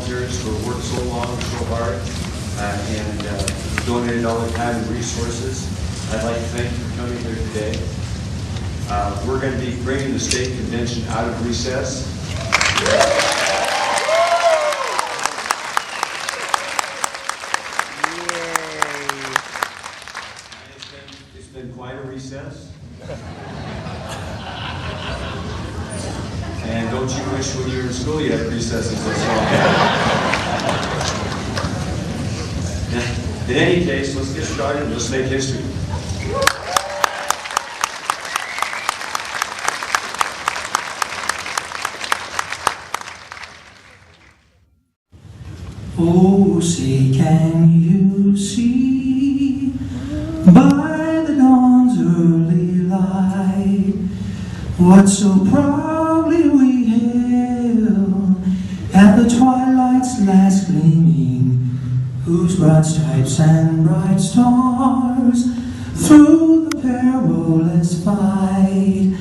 volunteers who have worked so long and so hard and donated all their time and resources. I'd like to thank you for coming here today. We're going to be bringing the state convention out of recess. It's been quite a recess. And don't you wish when you were in school you had recesses this long? In any case, let's get started and let's make history. Oh, say can you see by the dawn's early light what so proudly we hailed at the twilight's last gleaming, whose broad stripes and bright stars through the perilous fight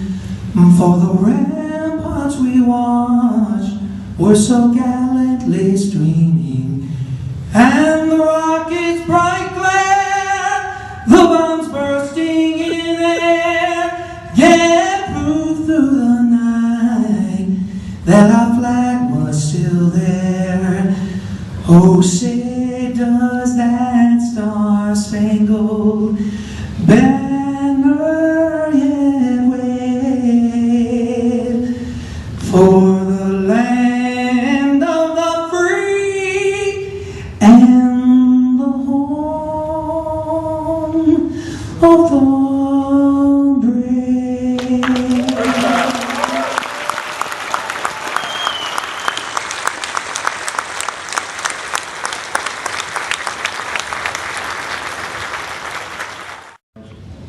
for the ramparts we watched were so gallantly streaming, and the rockets' bright glare, the bombs bursting in air, gave proof through the night that our flag was still there. Oh, say does that star-spangled banner yet wave for the land of the free and the home of the brave.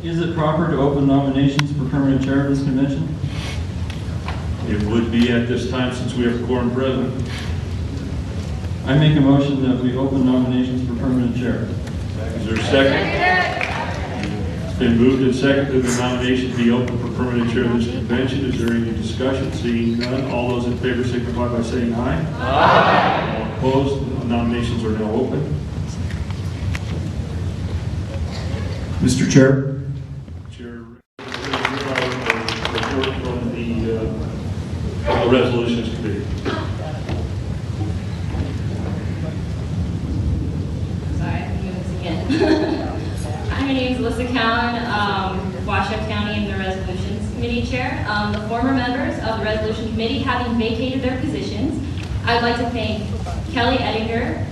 Is it proper to open nominations for permanent chair of this convention? It would be at this time since we have a quorum present. I make a motion that we open nominations for permanent chair. Is there a second? It's been moved and seconded that the nomination be open for permanent chair of this convention. Is there any discussion? Seeing none, all those in favor signify by saying aye. Aye. All opposed? Nominations are now open. Mr. Chair. Chair, report from the resolutions committee. Sorry, I'm doing this again. Hi, my name is Alyssa Cowan, Washoe County, and the Resolutions Committee Chair. The former members of the Resolution Committee having vacated their positions, I'd like to thank Kelly Ettinger,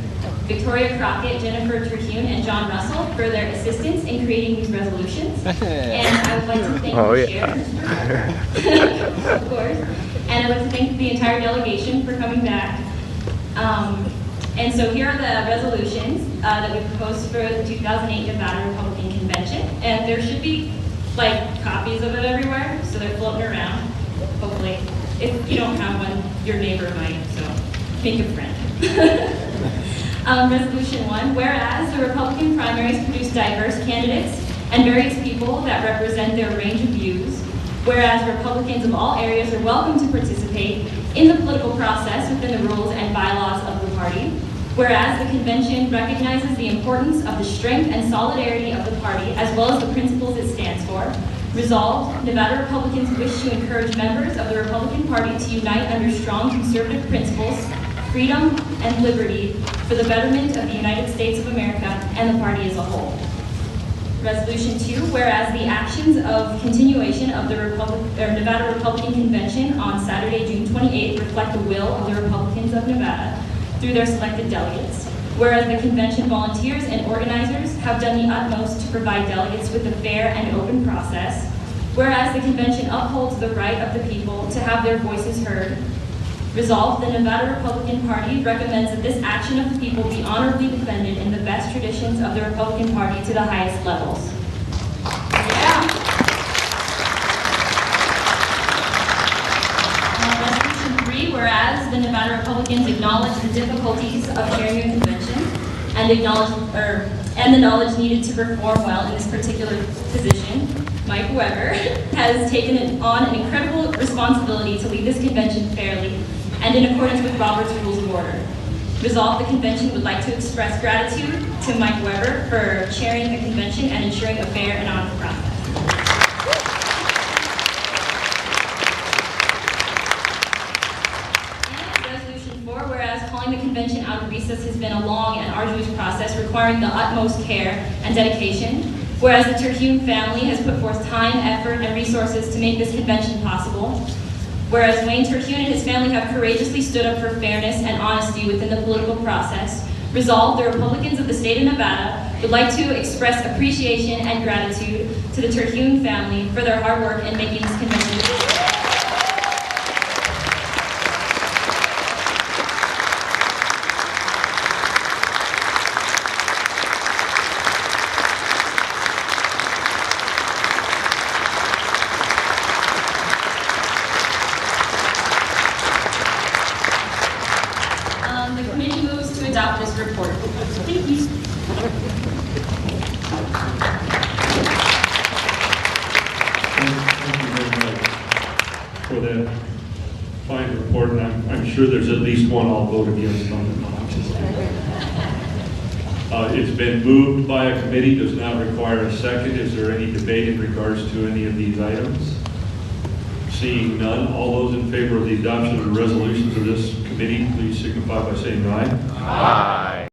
Victoria Crockett, Jennifer Terhune, and John Russell for their assistance in creating these resolutions. And I would like to thank the chair, of course. And I'd like to thank the entire delegation for coming back. And so here are the resolutions that we proposed for the 2008 Nevada Republican Convention. And there should be like copies of it everywhere, so they're floating around, hopefully. If you don't have one, your neighbor might, so make a friend. Resolution 1, whereas the Republican primaries produce diverse candidates and various people that represent their range of views, whereas Republicans of all areas are welcome to participate in the political process within the rules and bylaws of the party, whereas the convention recognizes the importance of the strength and solidarity of the party as well as the principles it stands for, resolved, Nevada Republicans wish to encourage members of the Republican Party to unite under strong conservative principles, freedom, and liberty for the betterment of the United States of America and the party as a whole. Resolution 2, whereas the actions of continuation of the Nevada Republican Convention on Saturday, June 28th reflect the will of the Republicans of Nevada through their selected delegates. Whereas the convention volunteers and organizers have done the utmost to provide delegates with a fair and open process. Whereas the convention upholds the right of the people to have their voices heard. Resolved, the Nevada Republican Party recommends that this action of the people be honorably defended in the best traditions of the Republican Party to the highest levels. Yeah. Resolution 3, whereas the Nevada Republicans acknowledge the difficulties of chairing a convention and the knowledge needed to perform well in this particular position, Mike Weber has taken on an incredible responsibility to lead this convention fairly and in accordance with Robert's Rules of Order. Resolved, the convention would like to express gratitude to Mike Weber for chairing the convention and ensuring a fair and honest process. And Resolution 4, whereas calling the convention out of recess has been a long and arduous process requiring the utmost care and dedication. Whereas the Terhune family has put forth time, effort, and resources to make this convention possible. Whereas Wayne Terhune and his family have courageously stood up for fairness and honesty within the political process. Resolved, the Republicans of the state of Nevada would like to express appreciation and gratitude to the Terhune family for their hard work in making this convention possible. The committee moves to adopt this report. Thank you. Thank you very much for that fine report, and I'm sure there's at least one I'll vote against on the It's been moved by a committee, does not require a second. Is there any debate in regards to any of these items? Seeing none, all those in favor of the adoption of the resolutions of this committee, please signify by saying aye. Aye.